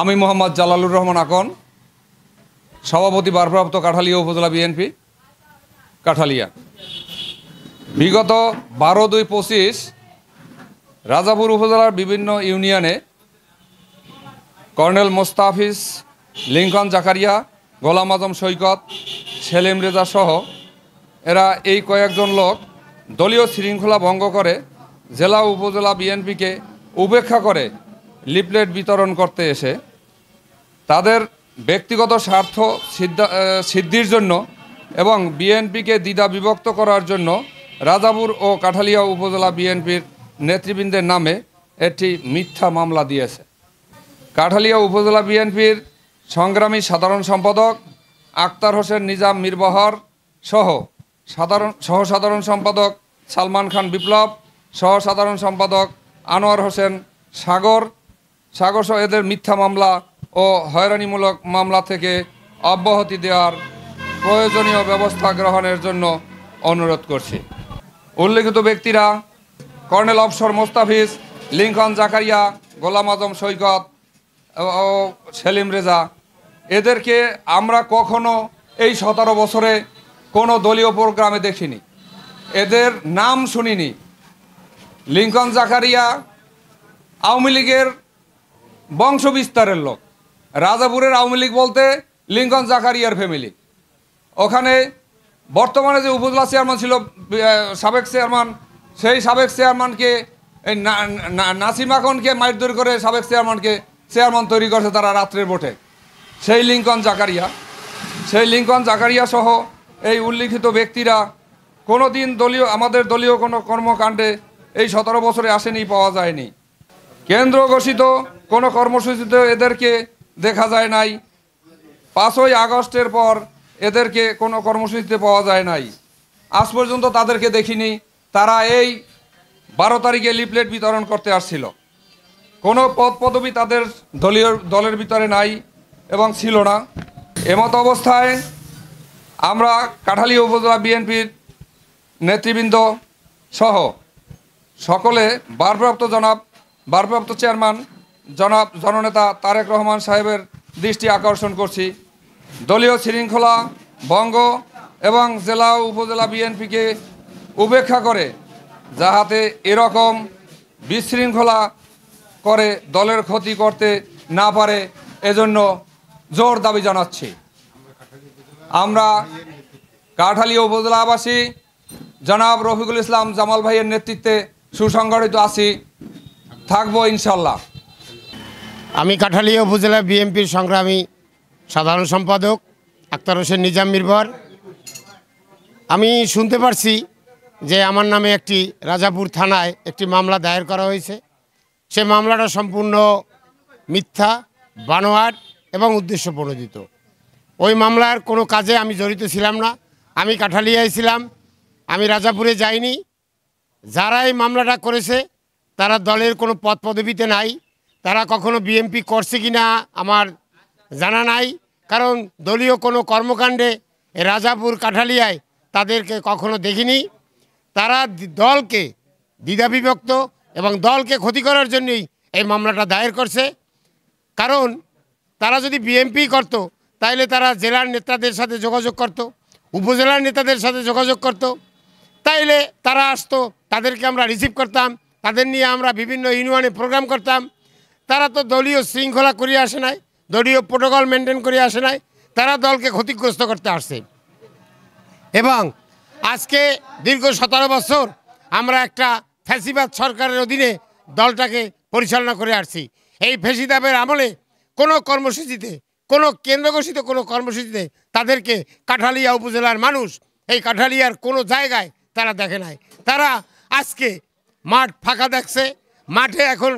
আমি মোহাম্মদ জালালুর রহমান আকন, সভাপতি ভারপ্রাপ্ত কাঠালিয়া উপজেলা বিএনপি কাঠালিয়া। বিগত 12-2-25 রাজাপুর উপজেলার বিভিন্ন ইউনিয়নে কর্নেল মোস্তাফিজ, লিঙ্কন জাকারিয়া, গোলাম আজম সৈকত, সেলিম রেজা সহ এরা এই কয়েকজন লোক দলীয় শৃঙ্খলা ভঙ্গ করে জেলা উপজেলা বিএনপিকে উপেক্ষা করে লিফলেট বিতরণ করতে এসে তাদের ব্যক্তিগত স্বার্থ সিদ্ধির জন্য এবং বিএনপিকে দ্বিধা বিভক্ত করার জন্য রাজাপুর ও কাঠালিয়া উপজেলা বিএনপির নেতৃবৃন্দের নামে একটি মিথ্যা মামলা দিয়েছে। কাঠালিয়া উপজেলা বিএনপির সংগ্রামী সাধারণ সম্পাদক আক্তার হোসেন নিজাম মিরবহর সহ সাধারণ সম্পাদক সালমান খান বিপ্লব, সহ সাধারণ সম্পাদক আনোয়ার হোসেন সাগর সহ এদের মিথ্যা মামলা ও হয়রানিমূলক মামলা থেকে অব্যাহতি দেওয়ার প্রয়োজনীয় ব্যবস্থা গ্রহণের জন্য অনুরোধ করছি। উল্লেখিত ব্যক্তিরা colonel offshore Mustafiz, Lincoln Zakaria, Golam Azam সৈকত ও সেলিম রেজা, এদেরকে আমরা কখনো এই 17 বছরে কোনো দলীয় প্রোগ্রামে দেখিনি, এদের নাম শুনিনি। লিঙ্কন জাকারিয়া আওয়ামী লীগের বংশবিস্তারের লোক। রাজাপুরের আওয়ামী লীগ বলতে লিঙ্কন জাকারিয়ার ফ্যামিলি। ওখানে বর্তমানে যে উপজেলা চেয়ারম্যান ছিল সাবেক চেয়ারম্যান, সেই সাবেক চেয়ারম্যানকে এই নাসিম আকনকে মারধর করে সাবেক চেয়ারম্যান তৈরি করছে তারা রাত্রের ভোটে। সেই লিঙ্কন জাকারিয়া সহ এই উল্লিখিত ব্যক্তিরা কোনো দিন আমাদের দলীয় কোনো কর্মকাণ্ডে এই 17 বছরে আসেনি, পাওয়া যায়নি। কেন্দ্র ঘোষিত কোনো কর্মসূচিতে এদেরকে দেখা যায় নাই। 5ই আগস্টের পর এদেরকে কোনো কর্মসূচিতে পাওয়া যায় নাই। আজ পর্যন্ত তাদেরকে দেখিনি। তারা এই 12 তারিখে লিফলেট বিতরণ করতে আসছিল। কোনো পদ পদবি তাদের দলের ভিতরে নাই এবং ছিল না। এমত অবস্থায় আমরা কাঠালিয়া উপজেলা বিএনপির নেতৃবৃন্দ সহ সকলে ভারপ্রাপ্ত চেয়ারম্যান জনাব জননেতা তারেক রহমান সাহেবের দৃষ্টি আকর্ষণ করছি। দলীয় শৃঙ্খলা ভঙ্গ এবং জেলা উপজেলা বিএনপিকে উপেক্ষা করে যাহাতে এরকম বিশৃঙ্খলা করে দলের ক্ষতি করতে না পারে, এজন্য জোর দাবি জানাচ্ছি। আমরা কাঠালিয়া উপজেলাবাসী জনাব রফিকুল ইসলাম জামাল ভাইয়ের নেতৃত্বে সুসংগঠিত আছি, থাকবো ইনশাল্লাহ। আমি কাঠালিয়া উপজেলা বিএনপির সংগ্রামী সাধারণ সম্পাদক আক্তার হোসেন নিজাম মিরবহর। আমি শুনতে পারছি যে আমার নামে একটি রাজাপুর থানায় একটি মামলা দায়ের করা হয়েছে। সে মামলাটা সম্পূর্ণ মিথ্যা, বানোয়াট এবং উদ্দেশ্য প্রণোদিত। ওই মামলার কোনো কাজে আমি জড়িত ছিলাম না। আমি কাঠালিয়ায় ছিলাম, আমি রাজাপুরে যাইনি। যারা এই মামলাটা করেছে তারা দলের কোনো পদ পদবিতে নাই। তারা কখনো বিএনপি করছে কি না আমার জানা নাই, কারণ দলীয় কোনো কর্মকাণ্ডে রাজাপুর কাঠালিয়ায় তাদেরকে কখনো দেখিনি। তারা দলকে দ্বিধাবিভক্ত এবং দলকে ক্ষতি করার জন্যই এই মামলাটা দায়ের করছে। কারণ তারা যদি বিএনপি করত তাহলে তারা জেলার নেতাদের সাথে যোগাযোগ করত, উপজেলার নেতাদের সাথে যোগাযোগ করত, তাইলে তারা আসতো, তাদেরকে আমরা রিসিভ করতাম, তাদের নিয়ে আমরা বিভিন্ন ইউনিয়নে প্রোগ্রাম করতাম। তারা তো দলীয় শৃঙ্খলা করিয়ে আসে নাই, দলীয় প্রোটোকল মেনটেন করে আসে নাই, তারা দলকে ক্ষতিগ্রস্ত করতে আসছে। এবং আজকে দীর্ঘ 17 বছর আমরা একটা ফ্যাসিবাদ সরকারের অধীনে দলটাকে পরিচালনা করে আসছি। এই ফ্যাসিবাদের আমলে কোনো কর্মসূচিতে, কোনো কেন্দ্রঘোষিত কোনো কর্মসূচিতে তাদেরকে কাঠালিয়া উপজেলার মানুষ এই কাঠালিয়ার কোনো জায়গায় তারা দেখে নাই। তারা আজকে মাঠ ফাঁকা দেখছে, মাঠে এখন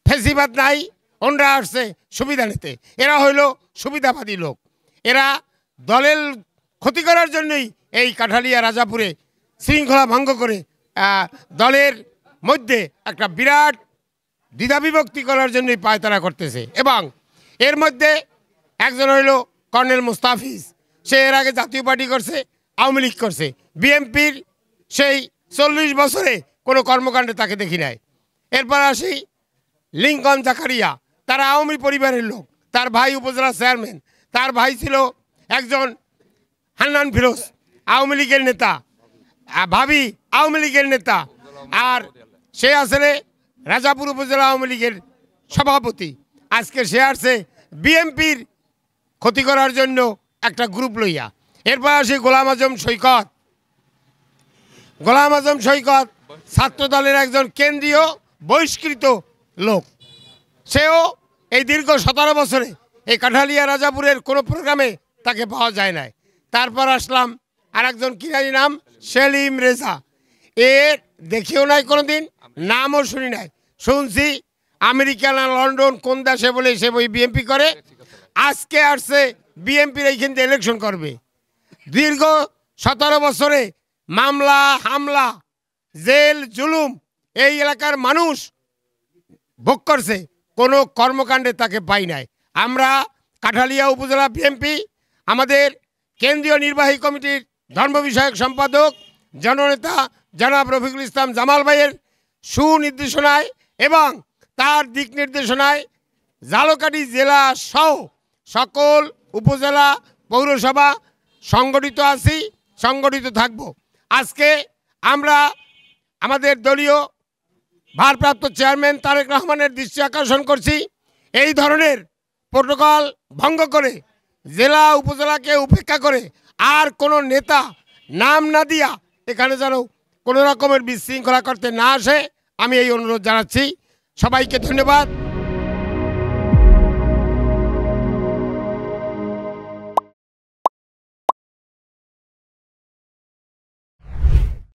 ফ্যাসিবাদ নাই, ওনরা আসছে সুবিধা নিতে। এরা হইল সুবিধাবাদী লোক। এরা দলের ক্ষতি করার জন্যই এই কাঠালিয়া রাজাপুরে শৃঙ্খলা ভঙ্গ করে দলের মধ্যে একটা বিরাট দ্বিধাবিভক্তি করার জন্যই পায়তারা করতেছে। এবং এর মধ্যে একজন হইল কর্নেল মুস্তাফিজ। সে এর আগে জাতীয় পার্টি করছে, আওয়ামী লীগ করছে, বিএনপির সেই 40 বছরে কোনো কর্মকাণ্ডে তাকে দেখি নাই। এরপর আসি লিঙ্কন জাকারিয়া। তারা আওয়ামী পরিবারের লোক। তার ভাই উপজেলা চেয়ারম্যান, তার ভাই ছিল একজন হান্নান ফিরোজ আওয়ামী লীগের নেতা, ভাবি আওয়ামী লীগের নেতা, আর সে আসলে রাজাপুর উপজেলা আওয়ামী লীগের সভাপতি। আজকে সে আসছে বিএনপির ক্ষতি করার জন্য একটা গ্রুপ লইয়া। এরপর আসে গোলাম আজম সৈকত। গোলাম আজম সৈকত ছাত্রদলের একজন কেন্দ্রীয় বহিষ্কৃত লোক। সেও এই দীর্ঘ 17 বছরে এই কাঠালিয়া রাজাপুরের কোনো প্রোগ্রামে তাকে পাওয়া যায় না। তারপর আসলাম আর একজন কি জানি নাম, সেলিম রেজা। এর দেখিও নাই কোনোদিন, নামও শুনি নাই। শুনছি আমেরিকা না লন্ডন কোন দেশে বলে সে বই বিএনপি করে। আজকে আসছে বিএনপির এইখান থেকে ইলেকশন করবে। দীর্ঘ 17 বছরে মামলা হামলা জেল জুলুম এই এলাকার মানুষ ভোগ করছে, কোনো কর্মকাণ্ডে তাকে পাই নাই। আমরা কাঠালিয়া উপজেলা বিএনপি আমাদের কেন্দ্রীয় নির্বাহী কমিটির ধর্ম বিষয়ক সম্পাদক জননেতা জনাব রফিকুল ইসলাম জামাল ভাইয়ের সুনির্দেশনায় এবং তার দিক নির্দেশনায় ঝালকাঠি জেলা সহ সকল উপজেলা পৌরসভা সংগঠিত আছি, সংগঠিত থাকব। আজকে আমরা আমাদের দলীয় ভারপ্রাপ্ত চেয়ারম্যান তারেক রহমানের দৃষ্টি আকর্ষণ করছি, এই ধরনের প্রোটোকল ভঙ্গ করে জেলা উপজেলাকে উপেক্ষা করে আর কোনো নেতা নাম না দিয়া এখানে যেন কোনো রকমের বিশৃঙ্খলা করতে না আসে, আমি এই অনুরোধ জানাচ্ছি। সবাইকে ধন্যবাদ।